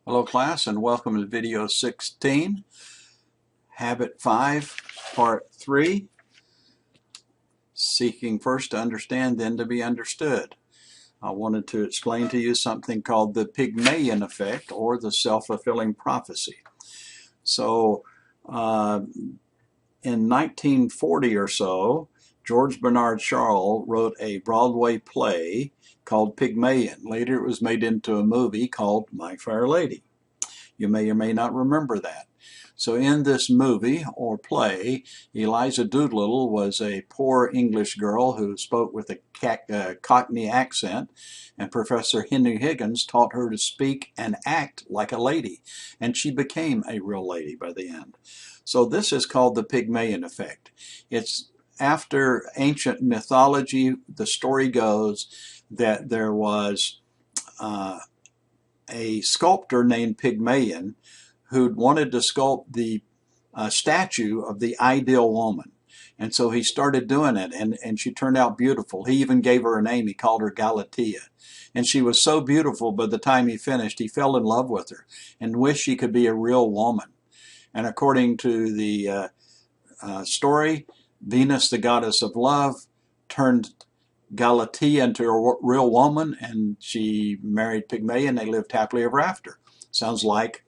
Hello class, and welcome to video 16, Habit 5, Part 3, Seeking First to Understand, Then to be Understood. I wanted to explain to you something called the Pygmalion effect, or the self-fulfilling prophecy. So in 1940 or so, George Bernard Shaw wrote a Broadway play called Pygmalion. Later it was made into a movie called My Fair Lady. You may or may not remember that. So in this movie or play, Eliza Doolittle was a poor English girl who spoke with a Cockney accent, and Professor Henry Higgins taught her to speak and act like a lady, and she became a real lady by the end. So this is called the Pygmalion effect. It's after ancient mythology. The story goes that there was a sculptor named Pygmalion who'd wanted to sculpt the statue of the ideal woman. And so he started doing it, and she turned out beautiful. He even gave her a name. He called her Galatea. And she was so beautiful, by the time he finished, he fell in love with her and wished she could be a real woman. And according to the story, Venus, the goddess of love, turned Galatea into a real woman, and she married Pygmalion. They lived happily ever after. Sounds like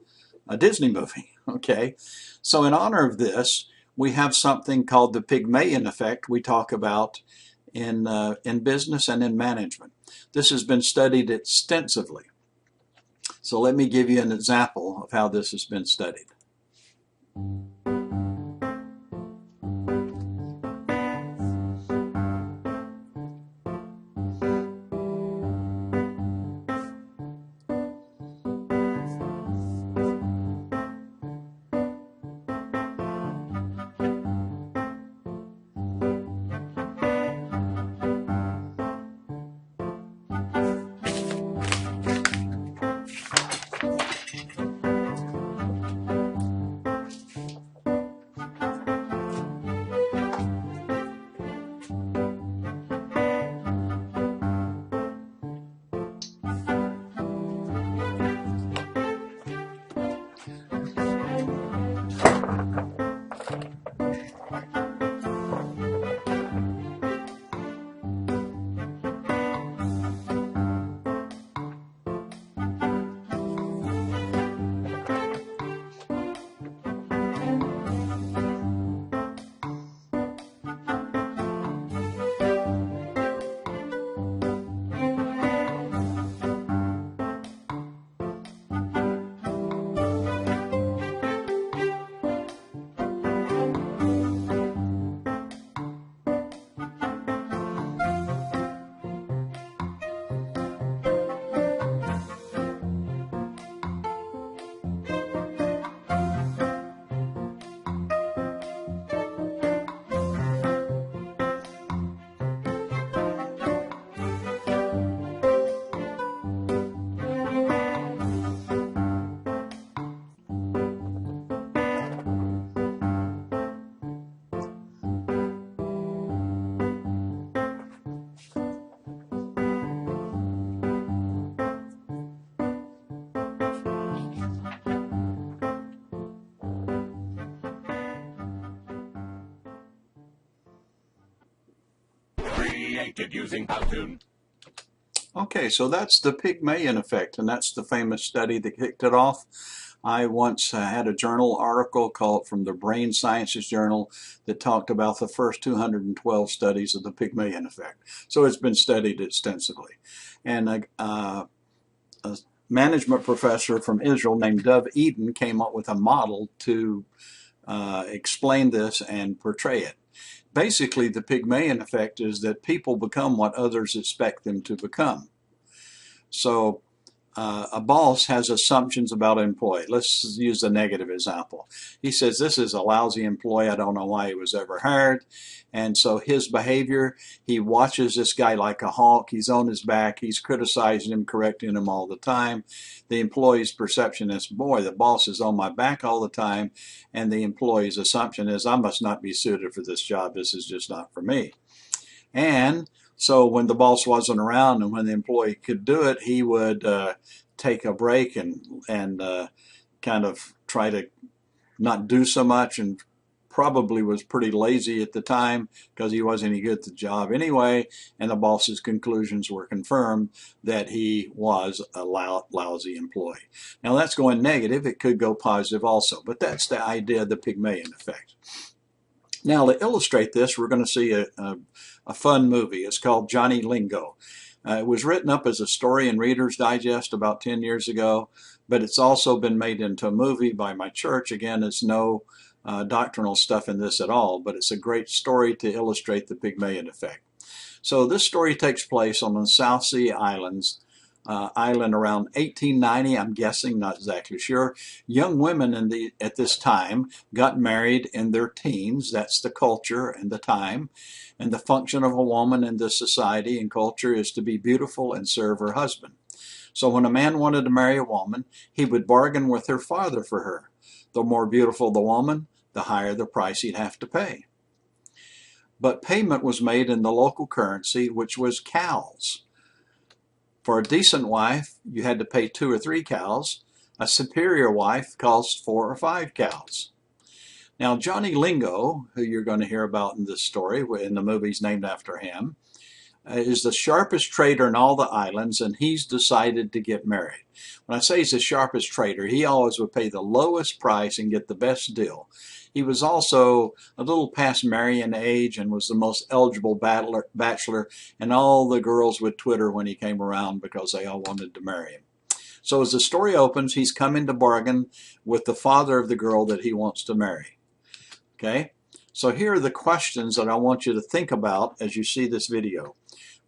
a Disney movie. Okay, so in honor of this, we have something called the Pygmalion effect we talk about in business and in management. This has been studied extensively. So let me give you an example of how this has been studied. Created using Powtoon. Okay, so that's the Pygmalion effect, and that's the famous study that kicked it off. I once had a journal article called from the Brain Sciences Journal that talked about the first 212 studies of the Pygmalion effect. So it's been studied extensively. And a management professor from Israel named Dov Eden came up with a model to explain this and portray it. Basically, the Pygmalion effect is that people become what others expect them to become. So a boss has assumptions about an employee. Let's use a negative example. He says, this is a lousy employee. I don't know why he was ever hired. And so his behavior, he watches this guy like a hawk. He's on his back. He's criticizing him, correcting him all the time. The employee's perception is, boy, the boss is on my back all the time. And the employee's assumption is, I must not be suited for this job. This is just not for me. And so when the boss wasn't around and when the employee could do it, he would take a break and kind of try to not do so much, and probably was pretty lazy at the time because he wasn't any good at the job anyway, and the boss's conclusions were confirmed that he was a lousy employee. Now that's going negative. It could go positive also, but that's the idea of the Pygmalion effect. Now to illustrate this, we're going to see a fun movie. It's called Johnny Lingo. It was written up as a story in Reader's Digest about 10 years ago, but it's also been made into a movie by my church. Again, it's no doctrinal stuff in this at all, but it's a great story to illustrate the Pygmalion effect. So this story takes place on the South Sea Islands, island around 1890, I'm guessing, not exactly sure. Young women at this time got married in their teens. That's the culture and the time. And the function of a woman in this society and culture is to be beautiful and serve her husband. So when a man wanted to marry a woman, he would bargain with her father for her. The more beautiful the woman, the higher the price he'd have to pay. But payment was made in the local currency, which was cows. For a decent wife, you had to pay 2 or 3 cows. A superior wife cost 4 or 5 cows. Now, Johnny Lingo, who you're going to hear about in this story, and the movie's named after him, is the sharpest trader in all the islands, and he's decided to get married. When I say he's the sharpest trader, he always would pay the lowest price and get the best deal. He was also a little past marrying age and was the most eligible bachelor, and all the girls would twitter when he came around because they all wanted to marry him. So as the story opens, he's coming to bargain with the father of the girl that he wants to marry. Okay, so here are the questions that I want you to think about as you see this video.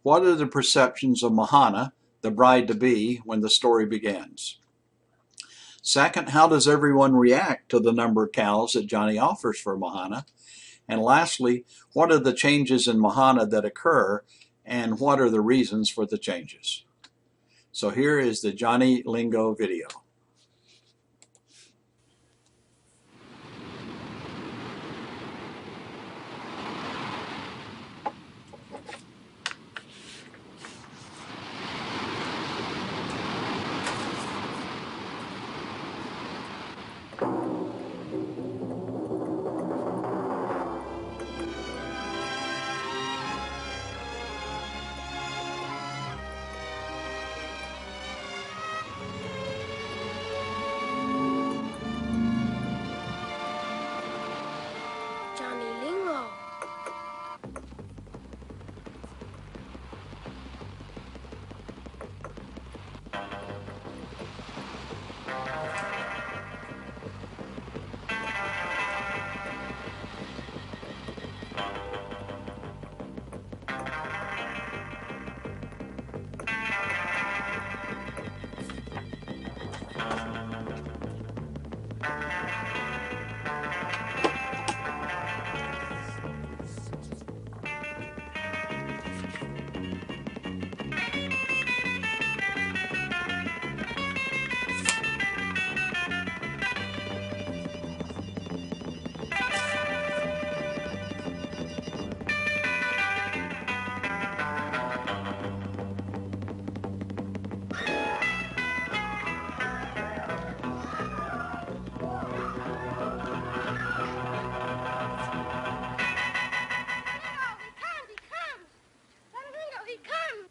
What are the perceptions of Mahana, the bride-to-be, when the story begins? Second, how does everyone react to the number of cows that Johnny offers for Mahana? And lastly, what are the changes in Mahana that occur, and what are the reasons for the changes? So here is the Johnny Lingo video. Johnny Lingo.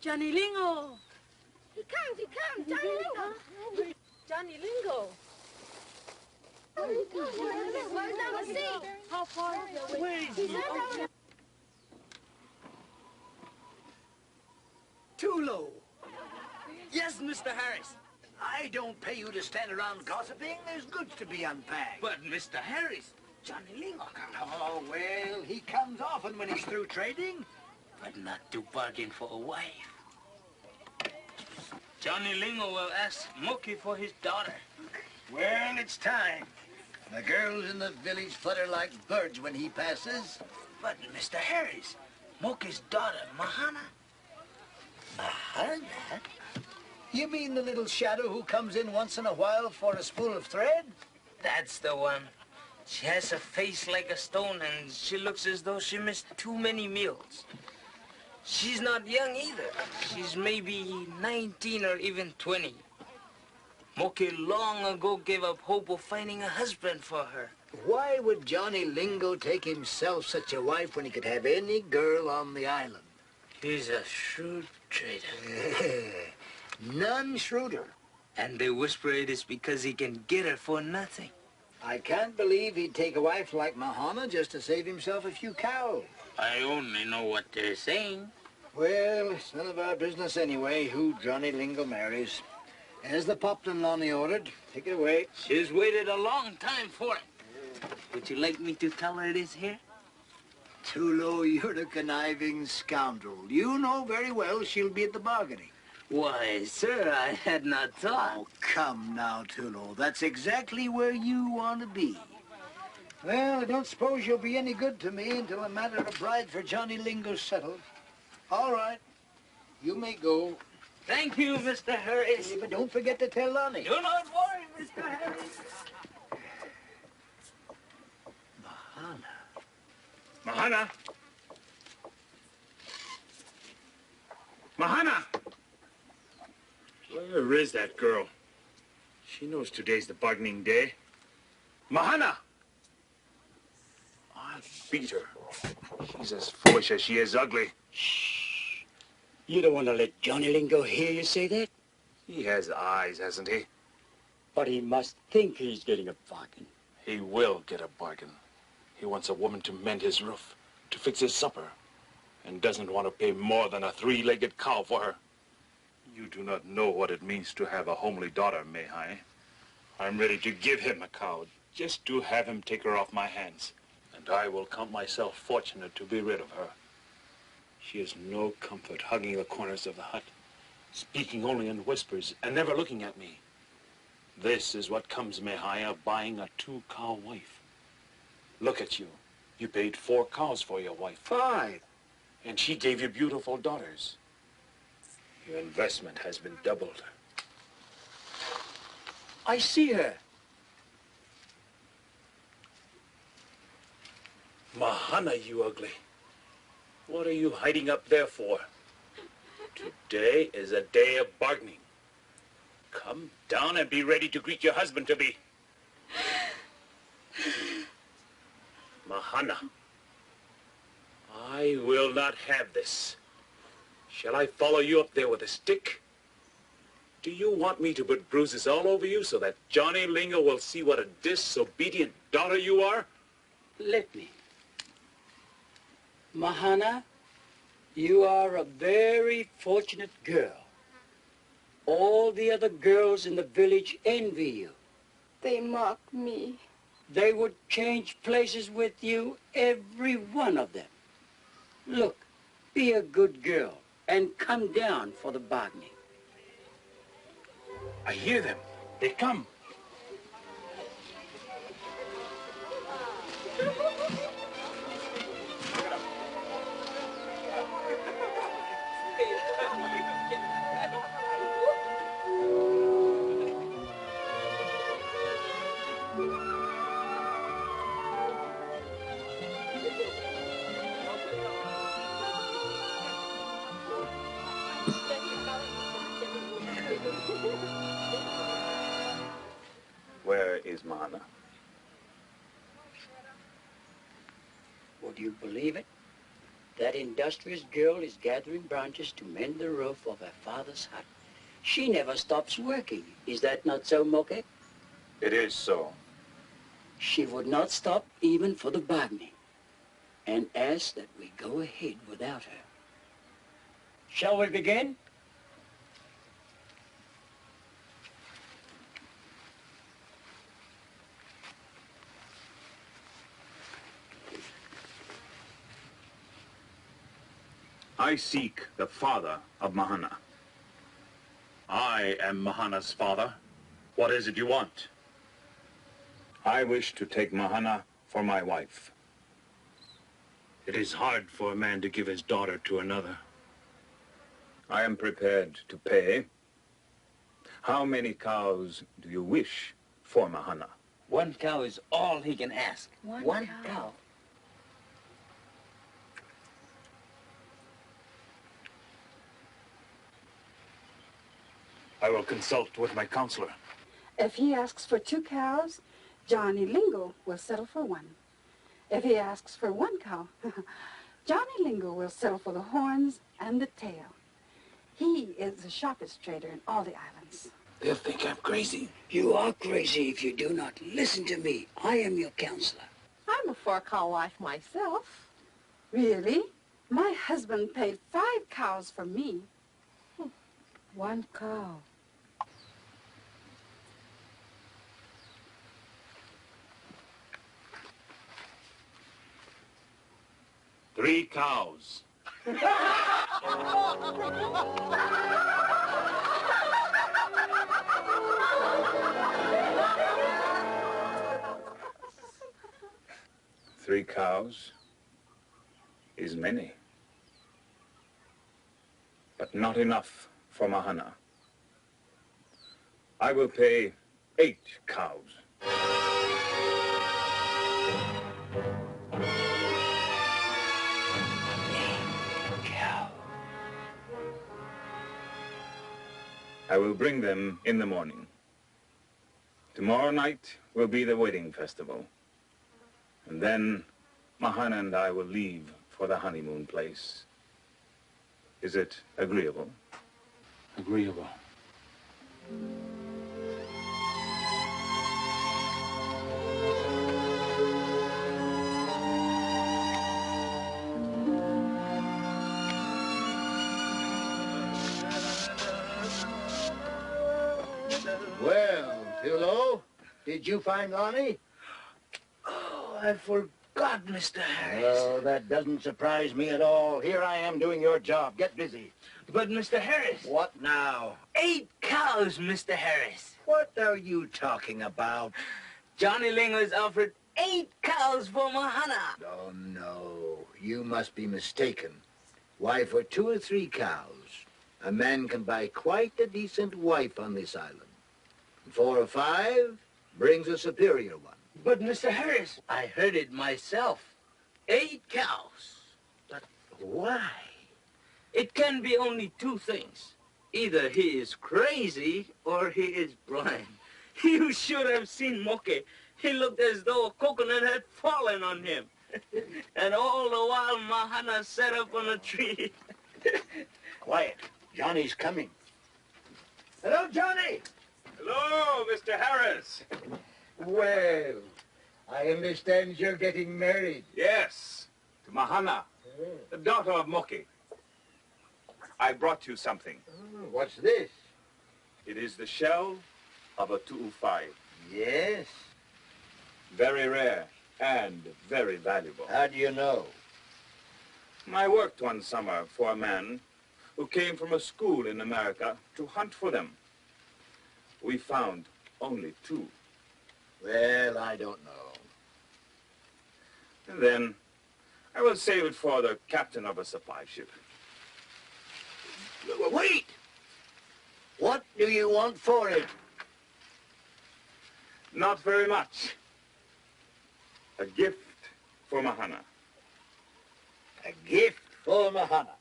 Johnny Lingo. He comes, Johnny Lingo. Johnny Lingo. Where's number C? How far is it away? Too low. Yes, Mr. Harris. I don't pay you to stand around gossiping. There's goods to be unpacked. But, Mr. Harris, Johnny Lingo comes. Oh, well, he comes often when he's through trading. But not to bargain for a wife. Johnny Lingo will ask Mookie for his daughter. Well, it's time. The girls in the village flutter like birds when he passes. But, Mr. Harris, Mookie's daughter, Mahana? Mahana? You mean the little shadow who comes in once in a while for a spool of thread? That's the one. She has a face like a stone, and she looks as though she missed too many meals. She's not young either. She's maybe 19 or even 20. Moke long ago gave up hope of finding a husband for her. Why would Johnny Lingo take himself such a wife when he could have any girl on the island? He's a shrewd trader. None shrewder. And they whisper it is because he can get her for nothing. I can't believe he'd take a wife like Mahana just to save himself a few cows. I only know what they're saying. Well, it's none of our business anyway who Johnny Lingo marries. As the Popton Lonnie ordered, take it away. She's waited a long time for it. Would you like me to tell her this here? Tulo, you're a conniving scoundrel. You know very well she'll be at the bargaining. Why, sir, I had not thought. Oh, come now, Tulo. That's exactly where you want to be. Well, I don't suppose you'll be any good to me until the matter of bride for Johnny Lingo's settled. All right. You may go. Thank you, Mr. Harris. But don't forget to tell Lonnie. Do not worry, Mr. Harris. Mahana! Mahana! Where is that girl? She knows today's the bargaining day. Mahana! I'll beat her. She's as foolish as she is ugly. You don't want to let Johnny Lingo hear you say that? He has eyes, hasn't he? But he must think he's getting a bargain. He will get a bargain. He wants a woman to mend his roof, to fix his supper, and doesn't want to pay more than a three-legged cow for her. You do not know what it means to have a homely daughter, Mahai. I'm ready to give him a cow, just to have him take her off my hands. And I will count myself fortunate to be rid of her. She is no comfort hugging the corners of the hut, speaking only in whispers and never looking at me. This is what comes, Mahai, of buying a two-cow wife. Look at you. You paid 4 cows for your wife. 5. And she gave you beautiful daughters. Your investment has been doubled. I see her. Mahana, you ugly. What are you hiding up there for? Today is a day of bargaining. Come down and be ready to greet your husband-to-be. Mahana, I will not have this. Shall I follow you up there with a stick? Do you want me to put bruises all over you so that Johnny Lingo will see what a disobedient daughter you are? Let me. Mahana, you are a very fortunate girl. All the other girls in the village envy you. They mock me. They would change places with you, every one of them. Look, be a good girl and come down for the bargaining. I hear them. They come. Where is Mahana? Would you believe it? That industrious girl is gathering branches to mend the roof of her father's hut. She never stops working. Is that not so, Moke? It is so. She would not stop even for the bargaining, and asked that we go ahead without her. Shall we begin? I seek the father of Mahana. I am Mahana's father. What is it you want? I wish to take Mahana for my wife. It is hard for a man to give his daughter to another. I am prepared to pay. How many cows do you wish for Mahana? 1 cow is all he can ask. One cow. I will consult with my counselor. If he asks for 2 cows, Johnny Lingo will settle for 1. If he asks for 1 cow, Johnny Lingo will settle for the horns and the tail. He is the sharpest trader in all the islands. They'll think I'm crazy. You are crazy if you do not listen to me. I am your counselor. I'm a 4-cow wife myself. Really? My husband paid 5 cows for me. 1 cow. Three cows. Three cows is many, but not enough for Mahana. I will pay 8 cows. I will bring them in the morning. Tomorrow night will be the wedding festival. And then Mahana and I will leave for the honeymoon place. Is it agreeable? Agreeable. Well, Philo, did you find Lonnie? Oh, I forgot, Mr. Harris. Well, that doesn't surprise me at all. Here I am doing your job. Get busy. But, Mr. Harris. What now? 8 cows, Mr. Harris. What are you talking about? Johnny Lingo has offered 8 cows for Mahana. Oh, no. You must be mistaken. Why, for 2 or 3 cows, a man can buy quite a decent wife on this island. 4 or 5 brings a superior one. But, Mr. Harris, I heard it myself. 8 cows. But why? It can be only 2 things. Either he is crazy or he is blind. You should have seen Moke. He looked as though a coconut had fallen on him. And all the while, Mahana sat up on a tree. Quiet. Johnny's coming. Hello, Johnny. Hello, Mr. Harris. Well, I understand you're getting married. Yes, to Mahana, the daughter of Moki. I brought you something. What's this? It is the shell of a tu'ufai. Yes. Very rare and very valuable. How do you know? I worked one summer for a man who came from a school in America to hunt for them. We found only 2. Well, I don't know. And then I will save it for the captain of a supply ship. Wait! What do you want for it? Not very much. A gift for Mahana. A gift for Mahana.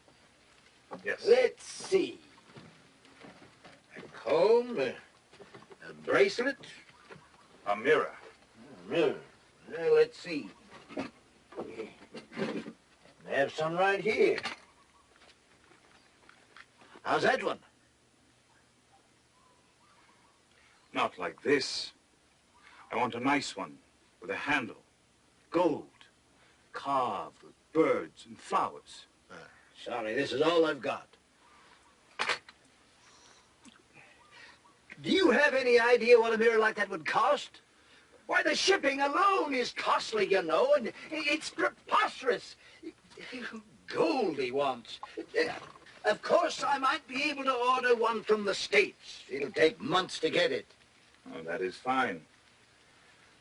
Yes. Let's see. A comb, a bracelet, A mirror. a mirror. Well, let's see. I have some right here. How's that one? Not like this. I want a nice one with a handle. Gold. Carved with birds and flowers. Sorry, this is all I've got. Do you have any idea what a mirror like that would cost? Why, the shipping alone is costly, you know, and it's preposterous. Gold he wants. Of course, I might be able to order one from the States. It'll take months to get it. Oh, that is fine.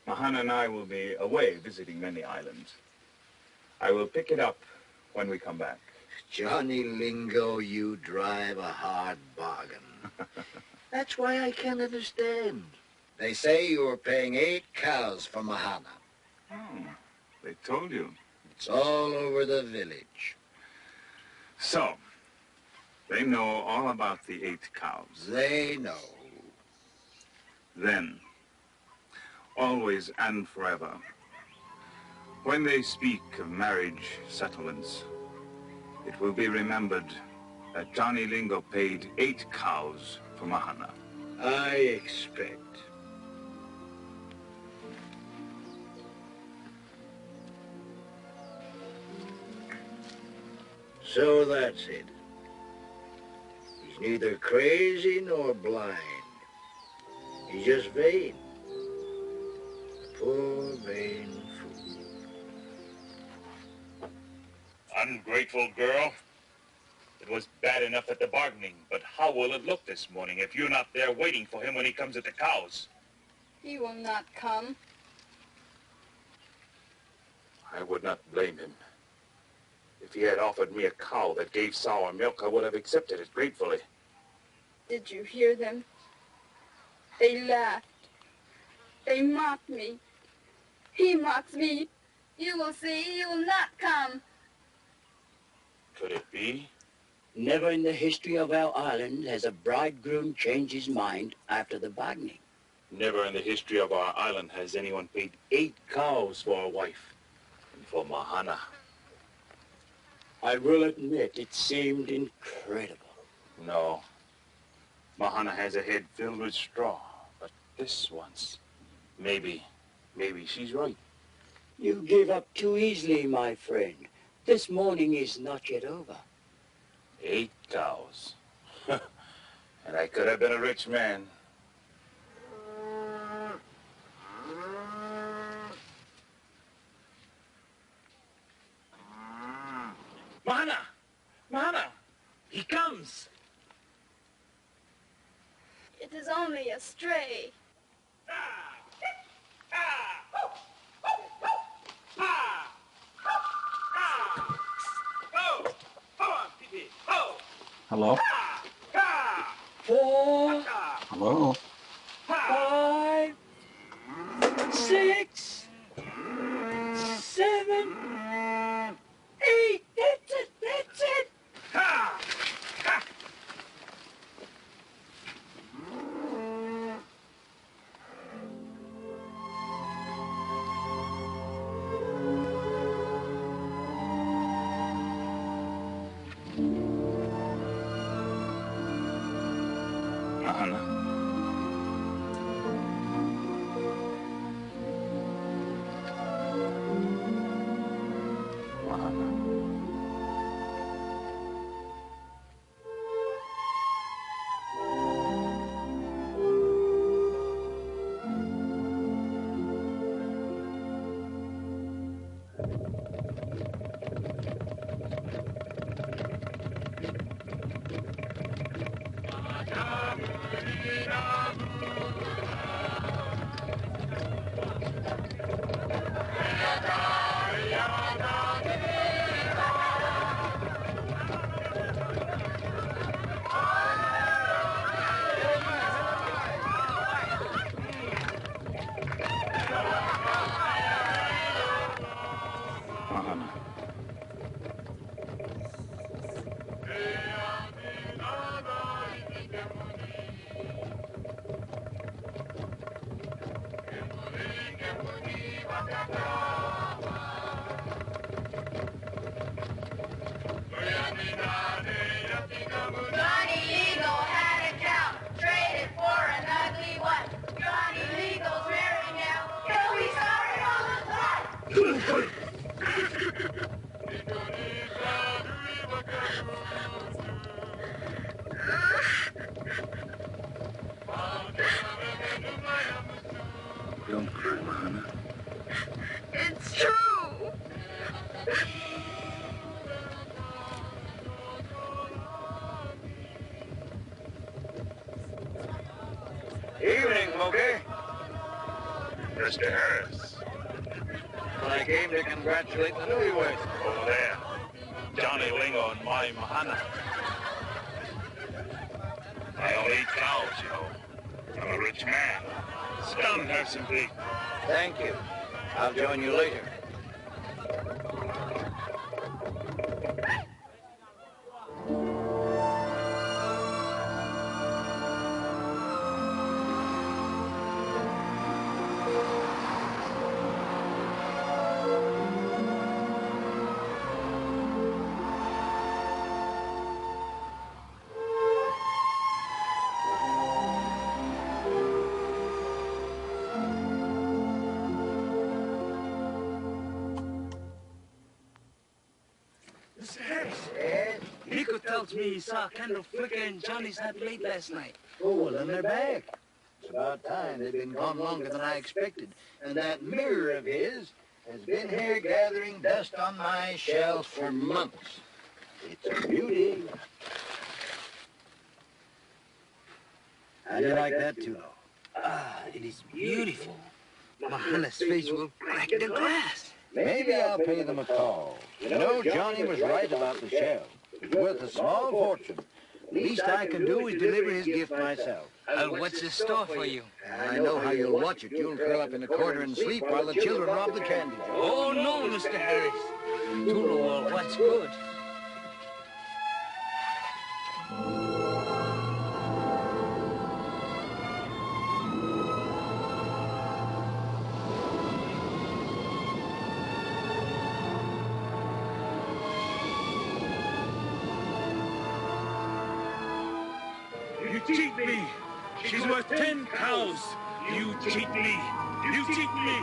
Mahana and I will be away visiting many islands. I will pick it up when we come back. Johnny Lingo, you drive a hard bargain. That's why I can't understand. They say you were paying 8 cows for Mahana. Oh, they told you. It's all over the village. So, they know all about the 8 cows. They know. Then, always and forever, when they speak of marriage settlements, it will be remembered that Johnny Lingo paid 8 cows for Mahana. I expect. So that's it. He's neither crazy nor blind. He's just vain. Poor vain fool. Ungrateful girl. It was bad enough at the bargaining, but how will it look this morning if you're not there waiting for him when he comes at the cows? He will not come. I would not blame him. If he had offered me a cow that gave sour milk, I would have accepted it gratefully. Did you hear them? They laughed. They mocked me. He mocks me. You will see, he will not come. Could it be? Never in the history of our island has a bridegroom changed his mind after the bargaining. Never in the history of our island has anyone paid 8 cows for a wife. And for Mahana. I will admit it seemed incredible. No. Mahana has a head filled with straw. But this once, maybe she's right. You give up too easily, my friend. This morning is not yet over. 8 cows. And I could have been a rich man. Mahana! Mahana! He comes! It is only a stray. Hello? 4, Hello? 5, 6, 7, 8. That's it. That's it. Mahana. Mahana. Mahana. Johnny Legal had a cow, traded for an ugly one. Johnny Legal's married now. He'll be sorry all his life. Don't cry, Mahana. It's true. Evening, Moke. Mr. Harris. I came to congratulate the newlyweds. Over there. Johnny Lingo and my Mahana. I own 8 cows, you know. I'm a rich man. Stunned her simply. Thank you. I'll join you later. tells me he saw a candle flicker in Johnny's hut late last night. Oh, well, then they're back. It's about time. They've been gone longer than I expected. And that mirror of his has been here gathering dust on my shelf for months. It's a beauty. How do you like that, Tulo? Ah, it is beautiful. Mahana's face will crack the glass. Maybe I'll pay them a call. You know, Johnny was right about the shell. It's worth a small fortune. Least I can do is deliver his gift myself. What's in store for you? I know how you'll watch it. You'll curl up in a corner and sleep while the children rob the candy jar. Oh, no, Mr. Harris. Tulo will what's good. You cheat me! She's worth 10 cows! You cheat me! You cheat me!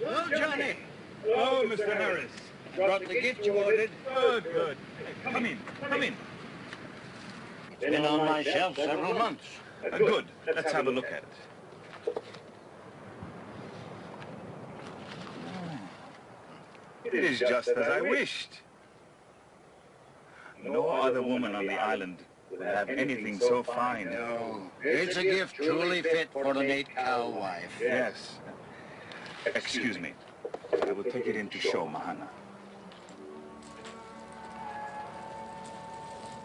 Well, Johnny, Oh, Mr. Harris. brought the gift you ordered. Good, good. Come in, come in. It's been on my shelf several months. Good. Let's have a look at it. It is just as I wished. No other woman on the island would have anything so fine. No, it's a gift truly fit for an 8-cow wife. Yes. Excuse me. I will take it in to show Mahana.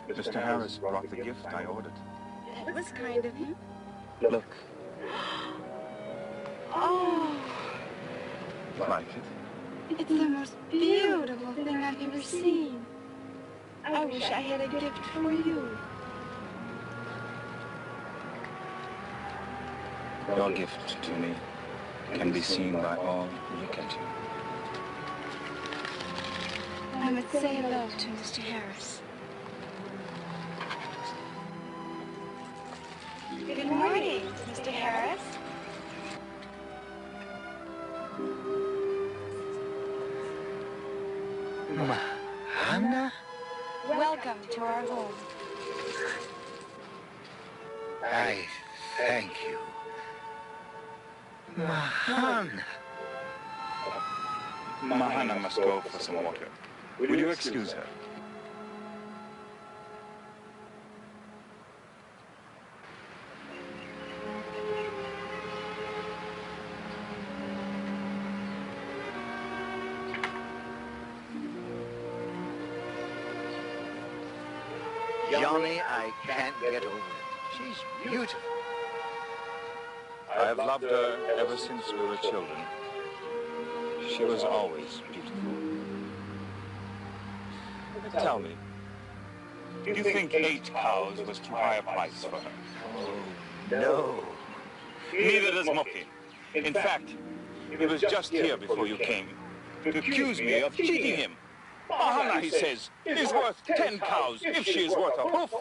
Mr. Harris brought the gift I ordered. That was kind of him. Look, Oh, like it? it's the most beautiful thing I've ever seen. I wish I had a gift for you. Your gift to me can be seen by all who look at you. I would say hello to Mr. Harris. Good morning, Mr. Harris. Mahana? Welcome to our home. I thank you. Mahana. Mahana must go for some water. Will you excuse her? Johnny, I can't get over it. She's beautiful. I have loved her ever since we were children. She was always beautiful. Tell me, do you think 8 cows was too high a price for her? No. Neither does Moki. In fact, he was just here before you came to accuse me of cheating him. Mahana, he says, is worth 10 cows if she is worth a hoof.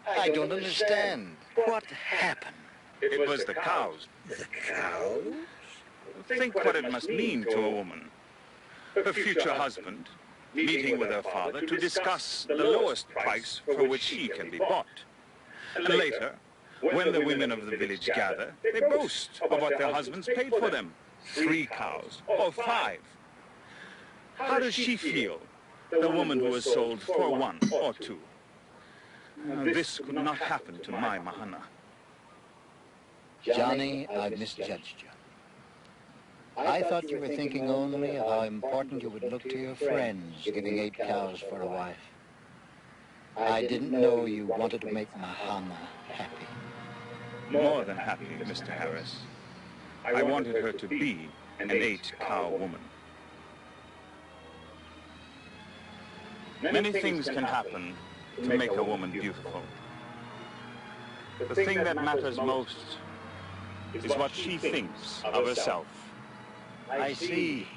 I don't understand. What happened? It was the cows. The cows? Think what it must mean to a woman. Her future husband meeting with her father to discuss the lowest price for which she can be bought. And later, when the women of the village gather, they boast of what their husbands paid for them. 3 cows, or 5. How does she feel, the woman who was sold for 1 or 2? This could not happen to my Mahana. Johnny, I've misjudged you. I thought you were thinking only of how important you would look to your friends giving 8 cows for a wife. I didn't know you wanted to make Mahana happy. More than happy, Mr. Harris. I wanted her to be an 8-cow woman. Many things can happen to make a woman beautiful. The thing that matters most is what she thinks of herself. I see.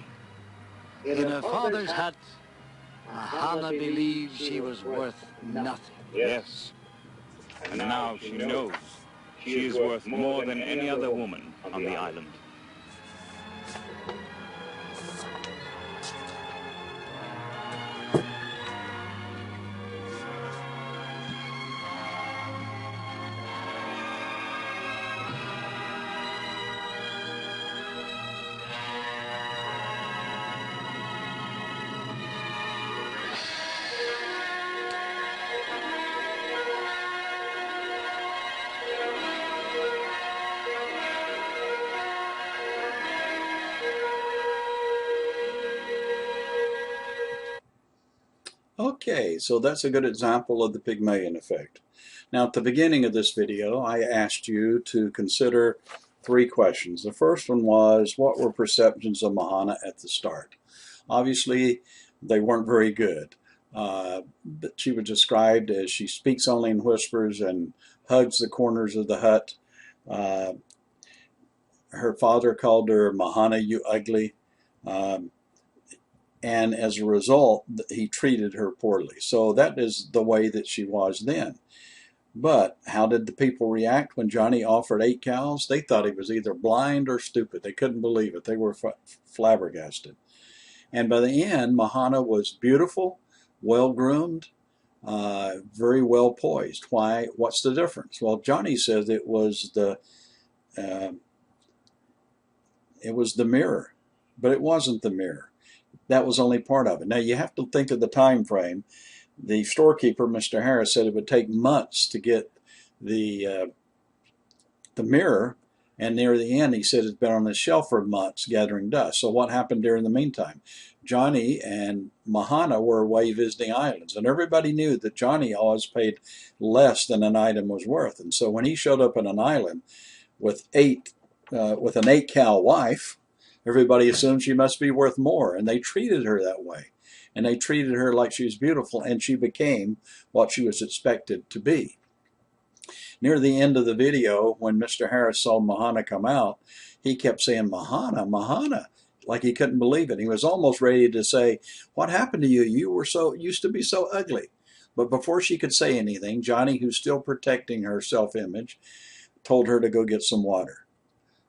In her father's hut, Mahana believed she was worth nothing. Yes. And now she knows She is worth more than any other woman on the island. Okay, so that's a good example of the Pygmalion effect. Now, at the beginning of this video, I asked you to consider 3 questions. The first one was, what were perceptions of Mahanna at the start? Obviously, they weren't very good. But she was described as she speaks only in whispers and hugs the corners of the hut. Her father called her, "Mahanna, you ugly." And as a result, he treated her poorly. So that is the way that she was then. But how did the people react when Johnny offered 8 cows? They thought he was either blind or stupid. They couldn't believe it. They were flabbergasted. And by the end, Mahanna was beautiful, well-groomed, very well poised. Why? What's the difference? Well, Johnny says it was the mirror, but it wasn't the mirror. That was only part of it. Now, you have to think of the time frame. The storekeeper, Mr. Harris, said it would take months to get the mirror, and near the end, he said it's been on the shelf for months gathering dust. So what happened during the meantime? Johnny and Mahanna were away visiting islands, and everybody knew that Johnny always paid less than an item was worth. And so when he showed up on an island with an 8-cow wife, everybody assumed she must be worth more, and they treated her that way. And they treated her like she was beautiful, and she became what she was expected to be. Near the end of the video, when Mr. Harris saw Mahanna come out, he kept saying, "Mahanna, Mahanna," like he couldn't believe it. He was almost ready to say, "What happened to you? You were used to be so ugly." But before she could say anything, Johnny, who's still protecting her self-image, told her to go get some water.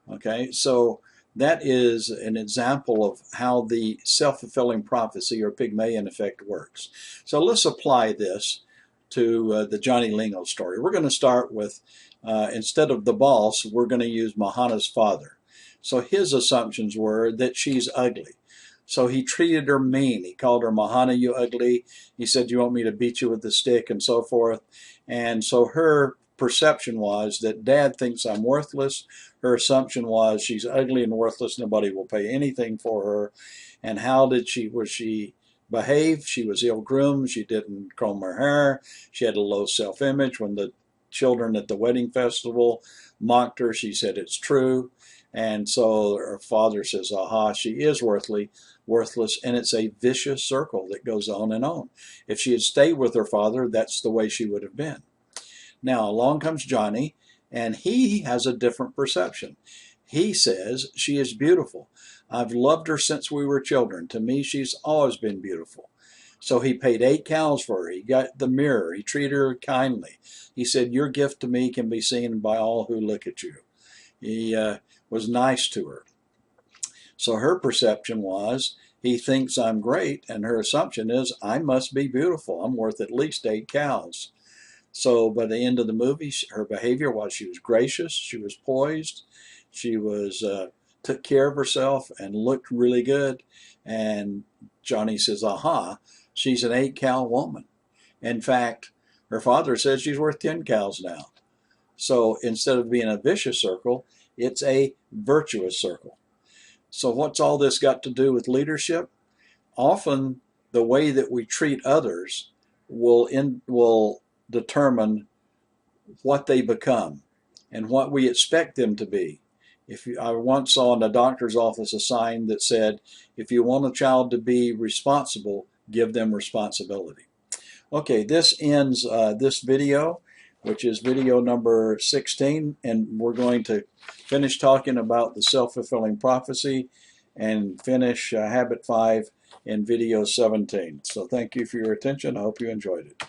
Okay, so that is an example of how the self-fulfilling prophecy or Pygmalion effect works. So let's apply this to the Johnny Lingo story. We're going to start with, instead of the boss, we're going to use Mahanna's father. So his assumptions were that she's ugly. So he treated her mean. He called her, "Mahanna, you ugly." He said, "You want me to beat you with a stick," and so forth. And so her perception was that Dad thinks I'm worthless. Her assumption was she's ugly and worthless. Nobody will pay anything for her. And how was she behave? She was ill-groomed. She didn't comb her hair. She had a low self-image. When the children at the wedding festival mocked her, she said it's true. And so her father says, "Aha, she is worthless." And it's a vicious circle that goes on and on. If she had stayed with her father, that's the way she would have been. Now, along comes Johnny, and he has a different perception. He says, "She is beautiful. I've loved her since we were children. To me, she's always been beautiful." So he paid 8 cows for her. He got the mirror. He treated her kindly. He said, "Your gift to me can be seen by all who look at you." He was nice to her. So her perception was, he thinks I'm great, and her assumption is, I must be beautiful. I'm worth at least 8 cows. So by the end of the movie, her behavior was she was gracious, she was poised, she was took care of herself and looked really good. And Johnny says, "Aha, she's an 8-cow woman." In fact, her father says she's worth 10 cows now. So instead of being a vicious circle, it's a virtuous circle. So what's all this got to do with leadership? Often the way that we treat others will determine what they become and what we expect them to be. I once saw in a doctor's office a sign that said, "If you want a child to be responsible, give them responsibility." Okay, this ends this video, which is video number 16, and we're going to finish talking about the self-fulfilling prophecy and finish Habit 5 in video 17. So thank you for your attention. I hope you enjoyed it.